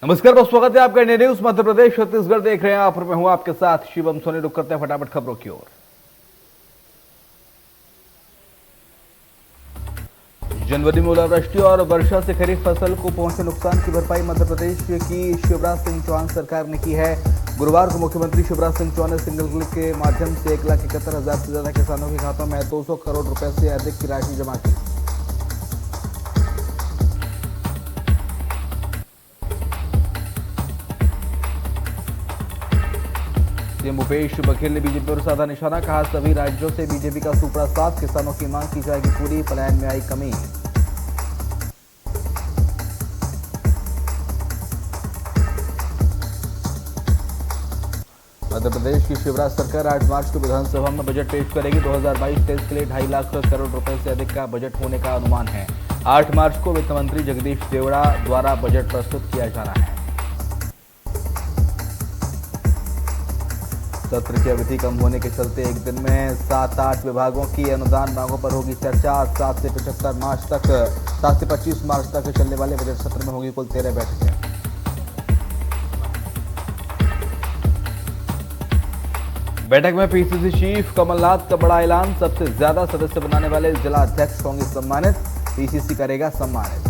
नमस्कार, बहुत स्वागत है आपका इंडिया न्यूज मध्य प्रदेश छत्तीसगढ़ देख रहे हैं आप और मैं हूं आपके साथ शिवम सोनी। रुक करते हैं फटाफट खबरों की ओर। जनवरी में ओलावृष्टि और वर्षा से खरीफ फसल को पहुंचे नुकसान की भरपाई मध्य प्रदेश की शिवराज सिंह चौहान सरकार ने की है। गुरुवार को मुख्यमंत्री शिवराज सिंह चौहान ने सिंगल क्लिक के माध्यम से 1,71,000 से ज्यादा किसानों के खातों में 200 करोड़ रुपए से अधिक की राशि जमा की। सीएम भूपेश बघेल ने बीजेपी पर साधा निशाना, कहा सभी राज्यों से बीजेपी का सुपड़ा साफ, किसानों की मांग की जाएगी पूरी, पलायन में आई कमी। मध्य प्रदेश की शिवराज सरकार 8 मार्च को विधानसभा में बजट पेश करेगी। 2022-23 के लिए 2.5 लाख करोड़ रुपए से अधिक का बजट होने का अनुमान है। 8 मार्च को वित्त मंत्री जगदीश देवड़ा द्वारा बजट प्रस्तुत किया जाना है। सत्र की अवधि कम होने के चलते एक दिन में 7-8 विभागों की अनुदान मांगों पर होगी चर्चा। 7 से 25 मार्च तक चलने वाले बजट सत्र में होगी कुल 13 बैठकें। बैठक में पीसीसी चीफ कमलनाथ का बड़ा ऐलान, सबसे ज्यादा सदस्य बनाने वाले जिला अध्यक्ष होंगे सम्मानित, पीसीसी करेगा सम्मानित।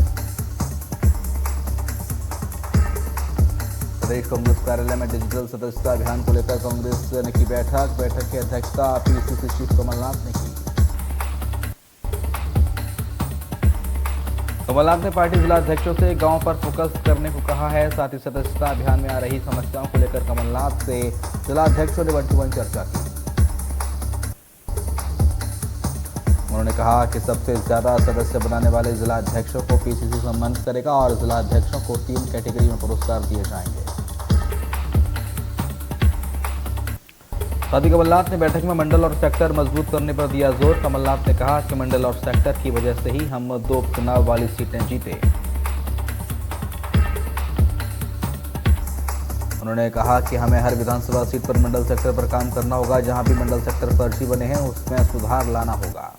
प्रदेश कांग्रेस कार्यालय में डिजिटल सदस्यता अभियान को लेकर कांग्रेस ने की बैठक की अध्यक्षता पीसीसी चीफ कमलनाथ ने की। कमलनाथ ने पार्टी जिला अध्यक्षों से गांव पर फोकस करने को कहा है। साथ ही सदस्यता अभियान में आ रही समस्याओं को लेकर कमलनाथ से जिला अध्यक्षों ने 1-to-1 चर्चा की। उन्होंने कहा कि सबसे ज्यादा सदस्य बनाने वाले जिला अध्यक्षों को पीसीसी सम्मानित करेगा और जिला अध्यक्षों को 3 कैटेगरी में पुरस्कार दिए जाएंगे। साथ ही कमलनाथ ने बैठक में मंडल और सेक्टर मजबूत करने पर दिया जोर। कमलनाथ ने कहा कि मंडल और सेक्टर की वजह से ही हम 2 चुनाव वाली सीटें जीते। उन्होंने कहा कि हमें हर विधानसभा सीट पर मंडल सेक्टर पर काम करना होगा। जहां भी मंडल सेक्टर फर्जी बने हैं उसमें सुधार लाना होगा।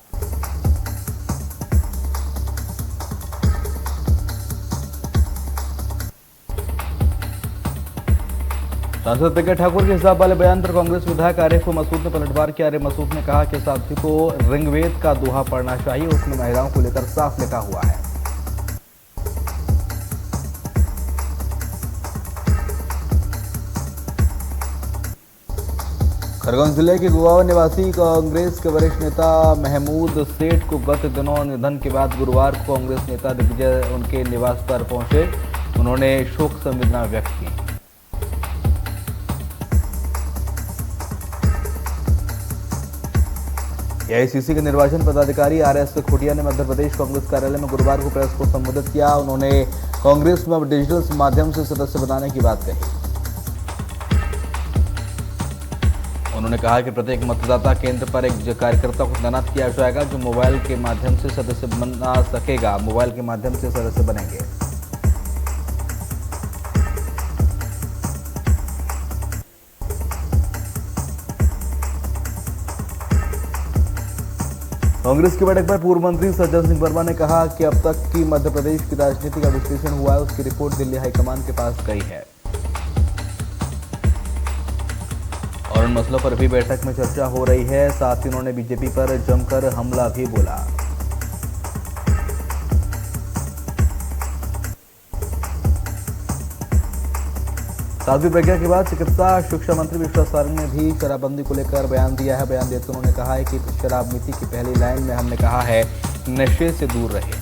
सांसद प्रज्ञा ठाकुर के हिसाब वाले बयान पर कांग्रेस विधायक आरिफ मसूद ने पलटवार किया। आरिफ मसूद ने कहा कि साध्वी को ऋग्वेद का दोहा पढ़ना चाहिए, उसमें महिलाओं को लेकर साफ लिखा हुआ है। खरगोन जिले के गोगांव निवासी कांग्रेस के वरिष्ठ नेता महमूद सेठ को गत दिनों निधन के बाद गुरुवार को कांग्रेस नेता दिग्विजय उनके निवास पर पहुंचे। उन्होंने शोक संवेदना व्यक्त की। एआईसीसी के निर्वाचन पदाधिकारी आरएस खुटिया ने मध्य प्रदेश कांग्रेस कार्यालय में गुरुवार को प्रेस को संबोधित किया। उन्होंने कांग्रेस में अब डिजिटल माध्यम से सदस्य बनाने की बात कही। उन्होंने कहा कि प्रत्येक मतदाता केंद्र पर एक कार्यकर्ता को तैनात किया जाएगा जो मोबाइल के माध्यम से सदस्य बना सकेगा। मोबाइल के माध्यम से सदस्य बनेंगे। कांग्रेस की बैठक पर पूर्व मंत्री सज्जन सिंह वर्मा ने कहा कि अब तक की मध्य प्रदेश की राजनीति का विश्लेषण हुआ है, उसकी रिपोर्ट दिल्ली हाईकमान के पास गई है और उन मसलों पर भी बैठक में चर्चा हो रही है। साथ ही उन्होंने बीजेपी पर जमकर हमला भी बोला। साध्वी प्रज्ञा के बाद चिकित्सा शिक्षा मंत्री विश्वास सारंग ने भी शराबबंदी को लेकर बयान दिया है। बयान देते उन्होंने कहा है कि शराब नीति की पहली लाइन में हमने कहा है नशे से दूर रहे।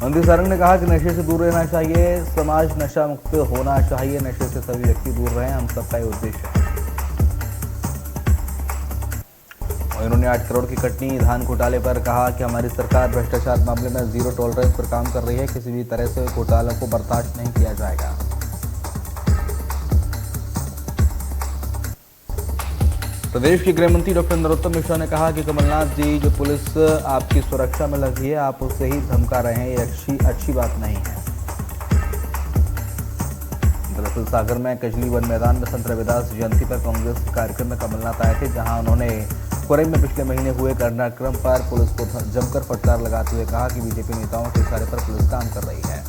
मंत्री सारंग ने कहा कि नशे से दूर रहना चाहिए, समाज नशा मुक्त होना चाहिए, नशे से सभी व्यक्ति दूर रहें, हम सबका ये उद्देश्य है। और इन्होंने 8 करोड़ की कटनी धान घोटाले पर कहा कि हमारी सरकार भ्रष्टाचार मामले में जीरो टॉलरेंस पर काम कर रही है, किसी भी तरह से घोटालों को बर्दाश्त नहीं किया जाएगा। प्रदेश के गृह मंत्री डॉक्टर नरोत्तम मिश्रा ने कहा कि कमलनाथ जी, जो पुलिस आपकी सुरक्षा में लगी है आप उसे ही धमका रहे हैं, ये अच्छी बात नहीं है। दरअसल सागर में कजली वन मैदान में संत रविदास जयंती पर कांग्रेस के कार्यक्रम में कमलनाथ आए थे, जहां उन्होंने कोरई में पिछले महीने हुए घटनाक्रम पर पुलिस को जमकर फटकार लगाते हुए कहा कि बीजेपी नेताओं के इशारे पर पुलिस काम कर रही है।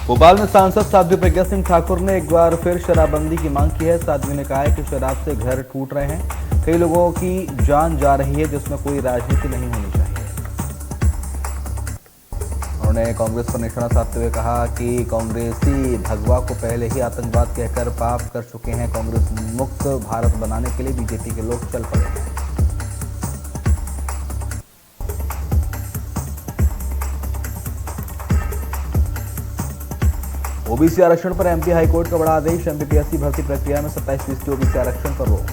भोपाल में सांसद साध्वी प्रज्ञा सिंह ठाकुर ने एक बार फिर शराबबंदी की मांग की है। साध्वी ने कहा है कि शराब से घर टूट रहे हैं, कई लोगों की जान जा रही है, जिसमें कोई राजनीति नहीं होनी चाहिए। उन्होंने कांग्रेस पर निशाना साधते हुए कहा कि कांग्रेसी भगवा को पहले ही आतंकवाद कहकर पाप कर चुके हैं। कांग्रेस मुक्त भारत बनाने के लिए बीजेपी के लोग चल पड़े हैं। ओबीसी आरक्षण पर एमपी हाईकोर्ट का बड़ा आदेश। एमपीपीएससी भर्ती प्रक्रिया में 27% ओबीसी आरक्षण पर रोक।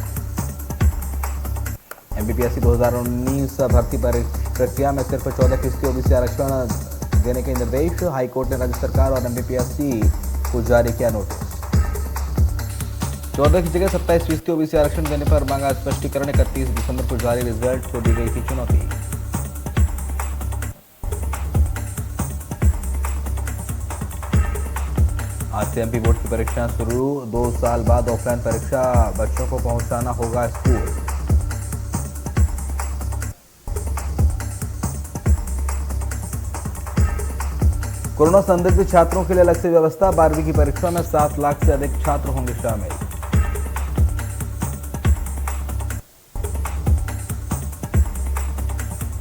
एमपीपीएससी 2019 भर्ती प्रक्रिया में सिर्फ 14% ओबीसी आरक्षण देने के निर्देश। हाईकोर्ट ने राज्य सरकार और एमपीपीएससी को जारी किया नोटिस। 14 की जगह 27% ओबीसी आरक्षण देने पर मांगा स्पष्टीकरण। 31 दिसंबर को जारी रिजल्ट को दी गई थी चुनौती। आज से एमपी बोर्ड की परीक्षा शुरू। 2 साल बाद ऑफलाइन परीक्षा, बच्चों को पहुंचाना होगा स्कूल। कोरोना संदिग्ध छात्रों के लिए अलग से व्यवस्था। 12वीं की परीक्षा में 7 लाख से अधिक छात्र होंगे शामिल।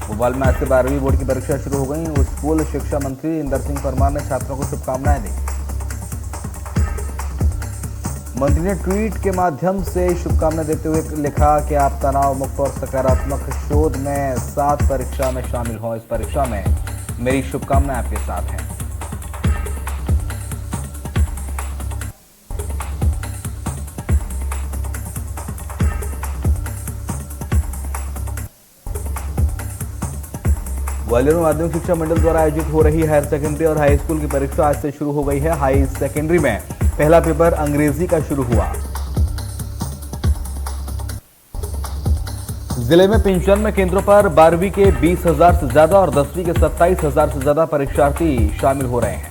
भोपाल में आज से 12वीं बोर्ड की परीक्षा शुरू हो गई। स्कूल शिक्षा मंत्री इंदर सिंह परमार ने छात्रों को शुभकामनाएं दी। मंत्री ने ट्वीट के माध्यम से शुभकामनाएं देते हुए लिखा कि आप तनाव मुक्त और सकारात्मक शोध में 7 परीक्षा में शामिल हों। इस परीक्षा में मेरी शुभकामनाएं आपके साथ हैं। ग्वालियर में माध्यमिक शिक्षा मंडल द्वारा आयोजित हो रही हायर सेकेंडरी और हाई स्कूल की परीक्षा आज से शुरू हो गई है। हाई सेकेंडरी में पहला पेपर अंग्रेजी का शुरू हुआ। जिले में 95 केंद्रों पर 12वीं के 20,000 से ज्यादा और 10वीं के 27,000 से ज्यादा परीक्षार्थी शामिल हो रहे हैं।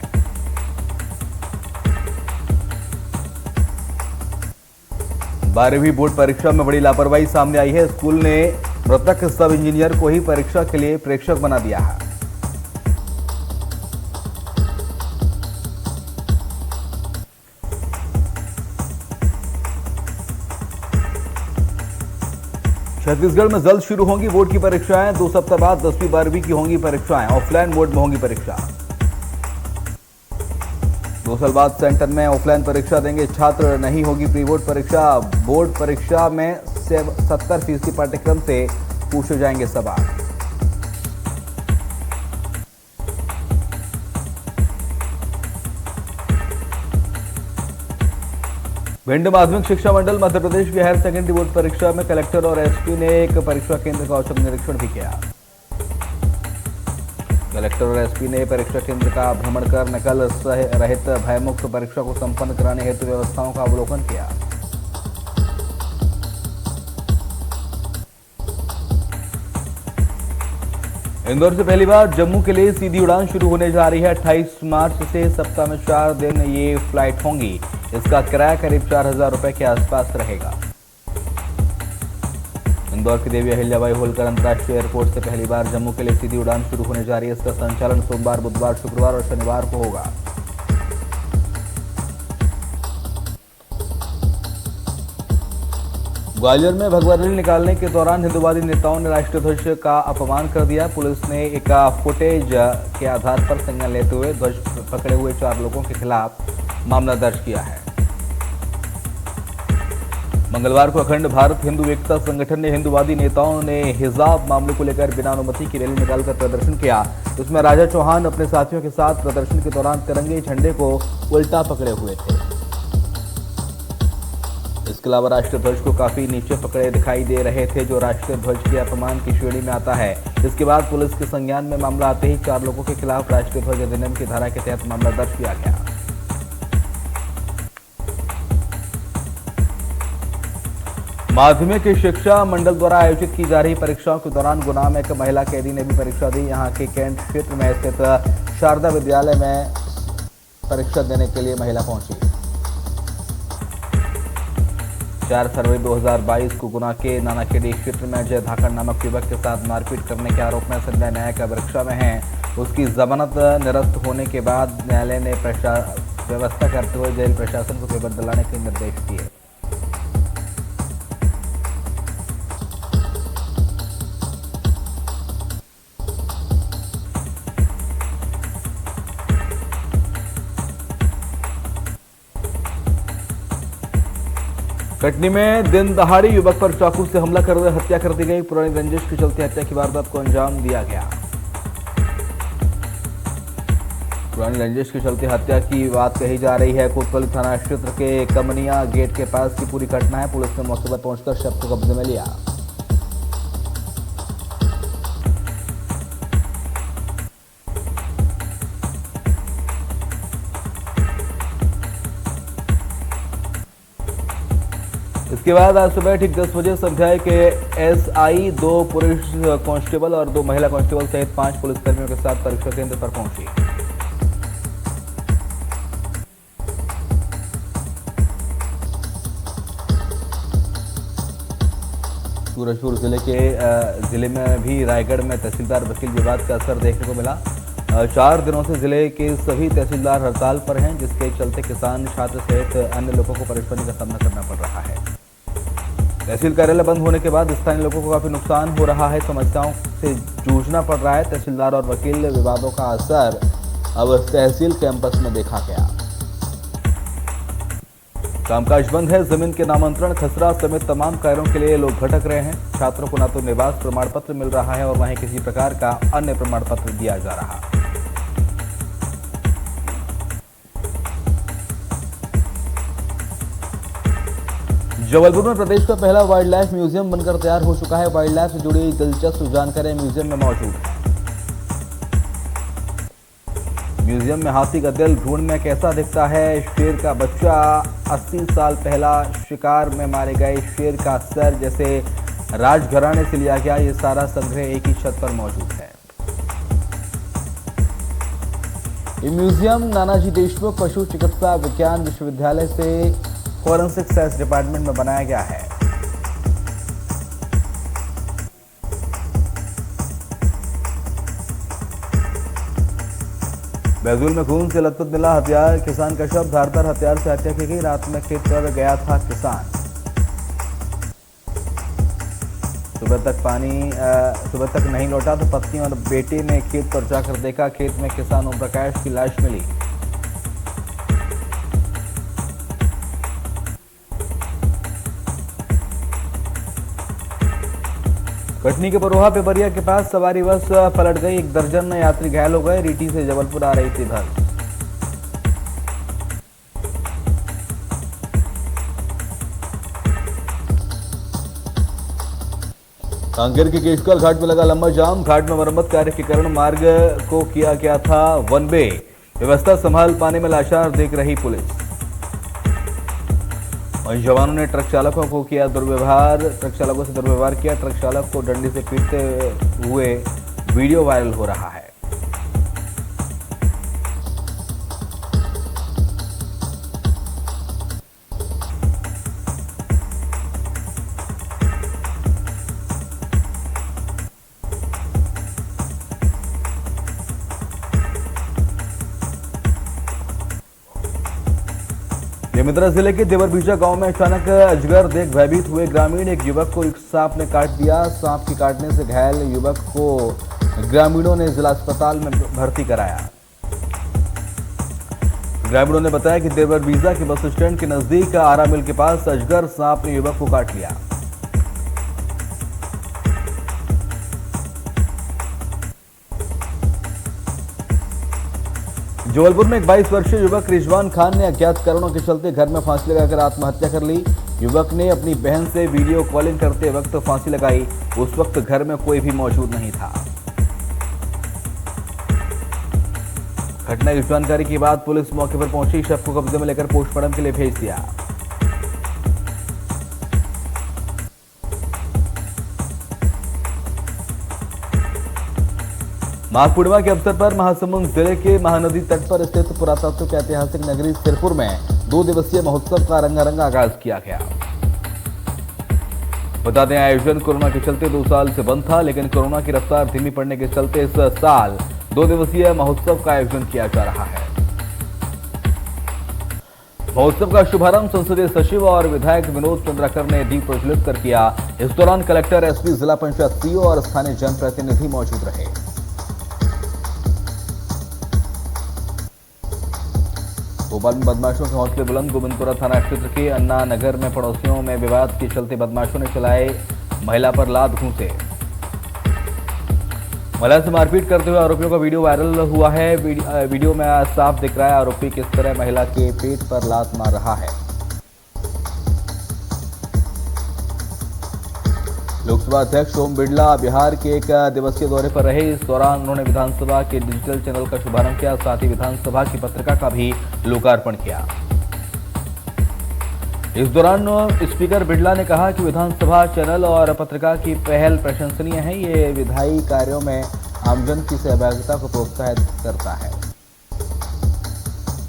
बारहवीं बोर्ड परीक्षा में बड़ी लापरवाही सामने आई है। स्कूल ने मृतक सब इंजीनियर को ही परीक्षा के लिए प्रेक्षक बना दिया है। छत्तीसगढ़ में जल्द शुरू होंगी बोर्ड की परीक्षाएं। 2 सप्ताह बाद 10वीं 12वीं की होंगी परीक्षाएं। ऑफलाइन मोड में होंगी परीक्षा। 2 साल बाद सेंटर में ऑफलाइन परीक्षा देंगे छात्र। नहीं होगी प्री बोर्ड परीक्षा। बोर्ड परीक्षा में 70% पाठ्यक्रम से पूछे जाएंगे सवाल। भिंड माध्यमिक शिक्षा मंडल मध्य प्रदेश की हायर सेकेंडरी बोर्ड परीक्षा में कलेक्टर और एसपी ने एक परीक्षा केंद्र का औचक निरीक्षण भी किया। कलेक्टर और एसपी ने परीक्षा केंद्र का भ्रमण कर नकल रहित भयमुक्त परीक्षा को संपन्न कराने हेतु व्यवस्थाओं का अवलोकन किया। इंदौर से पहली बार जम्मू के लिए सीधी उड़ान शुरू होने जा रही है। 28 मार्च से सप्ताह में 4 दिन ये फ्लाइट होंगी। इसका किराया करीब 4,000 रुपए के आसपास रहेगा। इंदौर की देवी अहिल्याबाई होलकर अंतर्राष्ट्रीय एयरपोर्ट से पहली बार जम्मू के लिए सीधी उड़ान शुरू होने जा रही है। इसका संचालन सोमवार, बुधवार, शुक्रवार और शनिवार को होगा। ग्वालियर में भगवा रैली निकालने के दौरान हिंदूवादी नेताओं ने राष्ट्रीय ध्वज का अपमान कर दिया। पुलिस ने एक फुटेज के आधार पर संज्ञान लेते हुए ध्वज पकड़े हुए 4 लोगों के खिलाफ मामला दर्ज किया है। मंगलवार को अखंड भारत हिंदू एकता संगठन ने हिंदूवादी नेताओं ने हिजाब मामले को लेकर बिना अनुमति की रैली निकालकर प्रदर्शन किया। इसमें राजा चौहान अपने साथियों के साथ प्रदर्शन के दौरान तिरंगे झंडे को उल्टा पकड़े हुए थे। इसके अलावा राष्ट्रीय ध्वज को काफी नीचे पकड़े दिखाई दे रहे थे, जो राष्ट्रीय ध्वज के अपमान की श्रेणी में आता है। इसके बाद पुलिस के संज्ञान में मामला आते ही 4 लोगों के खिलाफ राष्ट्रीय ध्वज अधिनियम की धारा के तहत मामला दर्ज किया गया। माध्यमिक शिक्षा मंडल द्वारा आयोजित की जा रही परीक्षाओं के दौरान गुना में एक महिला कैदी ने भी परीक्षा दी। यहां के कैंट क्षेत्र में स्थित शारदा विद्यालय में परीक्षा देने के लिए महिला पहुंची। 4 फरवरी 2022 को गुना के नानाखेड़ी क्षेत्र में अजय धाकड़ नामक युवक के साथ मारपीट करने के आरोप में संजय नायक परीक्षा में है। उसकी जमानत निरस्त होने के बाद न्यायालय ने व्यवस्था करते हुए जेल प्रशासन को पेपर दिलाने के निर्देश दिए। कटनी में दिन दहाड़ी युवक पर चाकू से हमला कर हत्या कर दी गई। पुरानी रंजिश के चलते हत्या की वारदात को अंजाम दिया गया। पुरानी रंजिश के चलते हत्या की बात कही जा रही है। कोतवाली थाना क्षेत्र के कमनिया गेट के पास की पूरी घटना है। पुलिस ने मौके पर पहुंचकर शव को कब्जे में लिया। इसके बाद आज सुबह ठीक 10 बजे संध्याय के एसआई 2 पुरुष कांस्टेबल और 2 महिला कांस्टेबल सहित 5 पुलिसकर्मियों के साथ परीक्षा केंद्र पर पहुंची। सूरजपुर जिले में भी रायगढ़ में तहसीलदार वकील विवाद का असर देखने को मिला। 4 दिनों से जिले के सभी तहसीलदार हड़ताल पर हैं, जिसके चलते किसान, छात्र सहित अन्य लोगों को परेशानी का सामना करना पड़ रहा है। तहसील कार्यालय बंद होने के बाद स्थानीय लोगों को काफी नुकसान हो रहा है। समस्याओं से जूझना पड़ रहा है। तहसीलदार और वकील विवादों का असर अब तहसील कैंपस में देखा गया। कामकाज बंद है। जमीन के नामांतरण, खसरा समेत तमाम कार्यों के लिए लोग भटक रहे हैं। छात्रों को न तो निवास प्रमाण पत्र मिल रहा है और न ही किसी प्रकार का अन्य प्रमाण पत्र दिया जा रहा। जबलपुर में प्रदेश का पहला वाइल्ड लाइफ म्यूजियम बनकर तैयार हो चुका है। वाइल्ड लाइफ से जुड़ी दिलचस्प जानकारी म्यूजियम में मौजूद है। म्यूजियम में हाथी का दिल भ्रूण में कैसा दिखता है, शेर का बच्चा, 80 साल पहला शिकार में मारे गए शेर का सर जैसे राजघराने से लिया गया, ये सारा संग्रह एक ही छत पर मौजूद है। ये म्यूजियम नानाजी देशमुख पशु चिकित्सा विज्ञान विश्वविद्यालय से फॉरेंसिक साइंस डिपार्टमेंट में बनाया गया है। बैतूल में खून से लथपथ मिला हथियार, किसान का शव, धारदार हथियार से हत्या की गई। रात में खेत पर गया था किसान। सुबह तक नहीं लौटा तो पत्नी और बेटे ने खेत पर जाकर देखा। खेत में किसान ओम प्रकाश की लाश मिली। कटनी के बरोहा पेपरिया के पास सवारी बस पलट गई। 1 दर्जन यात्री घायल हो गए। रीठी से जबलपुर आ रही थी बस। कांकेर के केशकाल घाट में लगा लंबा जाम। घाट में मरम्मत कार्य के कारण मार्ग को किया गया था 1 वे। व्यवस्था संभाल पाने में लाचार देख रही पुलिस। वहीं जवानों ने ट्रक चालकों से दुर्व्यवहार किया। ट्रक चालक को डंडे से पीटते हुए वीडियो वायरल हो रहा है। बेमेतरा जिले के देवरबीजा गांव में अचानक अजगर देख भयभीत हुए ग्रामीण। एक युवक को एक सांप ने काट दिया। सांप के काटने से घायल युवक को ग्रामीणों ने जिला अस्पताल में भर्ती कराया। ग्रामीणों ने बताया कि देवरबीजा के बस स्टैंड के नजदीक आरा मिल के पास अजगर सांप ने युवक को काट लिया। जबलपुर में एक 22 वर्षीय युवक रिजवान खान ने अज्ञात कारणों के चलते घर में फांसी लगाकर आत्महत्या कर ली। युवक ने अपनी बहन से वीडियो कॉलिंग करते वक्त फांसी लगाई। उस वक्त घर में कोई भी मौजूद नहीं था। घटना की जानकारी के बाद पुलिस मौके पर पहुंची। शव को कब्जे में लेकर पोस्टमार्टम के लिए भेज दिया। माघ पूर्णिमा के अवसर पर महासमुंद जिले के महानदी तट पर स्थित पुरातत्व के ऐतिहासिक नगरी सिरपुर में 2 दिवसीय महोत्सव का रंगारंग आगाज किया गया। बता दें, आयोजन कोरोना के चलते 2 साल से बंद था, लेकिन कोरोना की रफ्तार धीमी पड़ने के चलते इस साल 2 दिवसीय महोत्सव का आयोजन किया जा रहा है। महोत्सव का शुभारंभ संसदीय सचिव और विधायक विनोद चंद्राकर ने दीप प्रज्वलित कर किया। इस दौरान कलेक्टर, एसपी, जिला पंचायत सीईओ और स्थानीय जनप्रतिनिधि मौजूद रहे। भोपाल में बदमाशों के हौसले बुलंद। गोविंदपुरा थाना क्षेत्र के अन्ना नगर में पड़ोसियों में विवाद के चलते बदमाशों ने चलाए महिला पर लात घूंसे। महिला से मारपीट करते हुए आरोपियों का वीडियो वायरल हुआ है। वीडियो में साफ दिख रहा है आरोपी किस तरह महिला के पेट पर लात मार रहा है। लोकसभा अध्यक्ष ओम बिरला बिहार के 1 दिवसीय दौरे पर रहे। इस दौरान उन्होंने विधानसभा के डिजिटल चैनल का शुभारंभ किया, साथ ही विधानसभा की पत्रिका का भी लोकार्पण किया। इस दौरान स्पीकर बिरला ने कहा कि विधानसभा चैनल और पत्रिका की पहल प्रशंसनीय है। ये विधायी कार्यों में आमजन की सहभागिता को प्रोत्साहित करता है।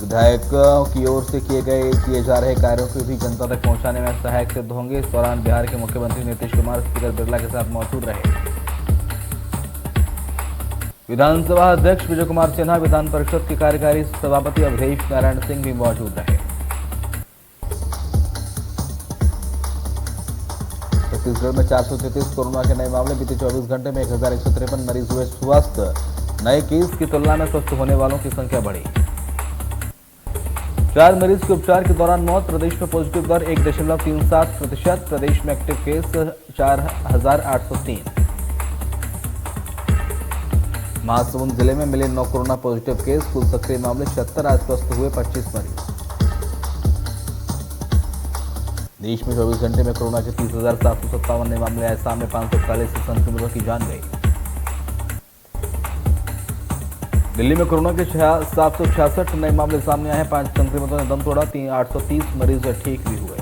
विधायकों की ओर से किए जा रहे कार्यों को भी जनता तक पहुंचाने में सहायक सिद्ध होंगे। इस दौरान बिहार के मुख्यमंत्री नीतीश कुमार स्पीकर बिरला के साथ मौजूद रहे। विधानसभा अध्यक्ष विजय कुमार सिन्हा, विधान परिषद के कार्यकारी सभापति अवधेश नारायण सिंह भी मौजूद रहे। छत्तीसगढ़ में 433 कोरोना के नए मामले। बीते 24 घंटे में 1153 मरीज हुए स्वस्थ। नए केस की तुलना में स्वस्थ होने वालों की संख्या बढ़ी। 4 मरीज के उपचार के दौरान मौत। प्रदेश में पॉजिटिव दर 1.37%। प्रदेश में एक्टिव केस 4803। महासमुंद जिले में मिले 9 कोरोना पॉजिटिव केस। कुल सक्रिय मामले 76। आज स्वस्थ हुए 25 मरीज। देश में 24 घंटे में कोरोना के 30,757 नए मामले आए सामने। 541 संक्रमितों की जान गई। दिल्ली में कोरोना के 766 नए मामले सामने आए हैं। 5 संक्रमितों ने दम तोड़ा। 830 मरीज ठीक भी हुए।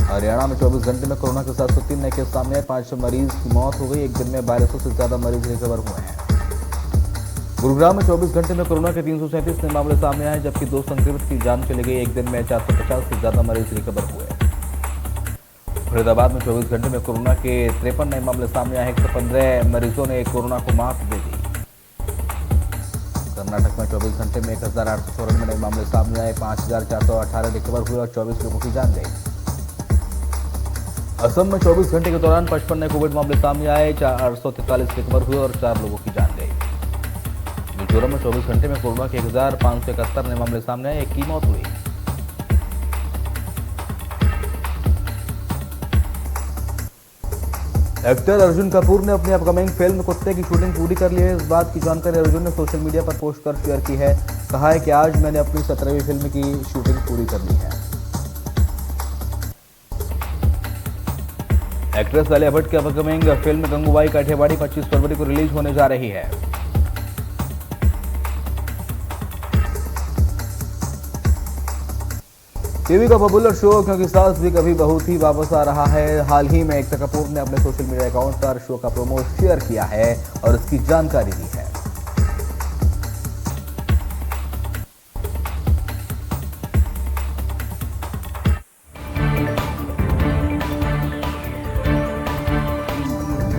हरियाणा में 24 घंटे में कोरोना के 703 नए केस सामने आए। 5 मरीज की मौत हो गई। एक दिन में 1200 से ज्यादा मरीज रिकवर हुए हैं। गुरुग्राम में 24 घंटे में कोरोना के 337 नए मामले सामने आए, जबकि 2 संक्रमित की जान चली गई। एक दिन में 450 से ज्यादा मरीज रिकवर हुए। फरीदाबाद में 24 घंटे में कोरोना के 53 नए मामले सामने आए। 115 मरीजों ने कोरोना को मात दे दी। कर्नाटक में 24 घंटे में 1894 नए मामले सामने आए। 5418 रिकवर हुए और 24 लोगों की जान गई। असम में 24 घंटे के दौरान 55 नए कोविड मामले सामने आए। 443 रिकवर हुए और 4 लोगों की जान गई। मिजोरम में 24 घंटे में कोरोना के 1571 नए मामले सामने आए। 1 की मौत हुई। एक्टर अर्जुन कपूर ने अपनी अपकमिंग फिल्म कुत्ते की शूटिंग पूरी कर ली है। इस बात की जानकारी अर्जुन ने सोशल मीडिया पर पोस्ट कर शेयर की है। कहा है कि आज मैंने अपनी 17वीं फिल्म की शूटिंग पूरी कर ली है। एक्ट्रेस आलिया भट्ट की अपकमिंग फिल्म गंगूबाई काठियावाड़ी 25 फरवरी को रिलीज होने जा रही है। टीवी का पॉपुलर शो क्योंकि सास भी कभी बहू थी वापस आ रहा है। हाल ही में एकता कपूर ने अपने सोशल मीडिया अकाउंट पर शो का प्रोमो शेयर किया है और इसकी जानकारी दी।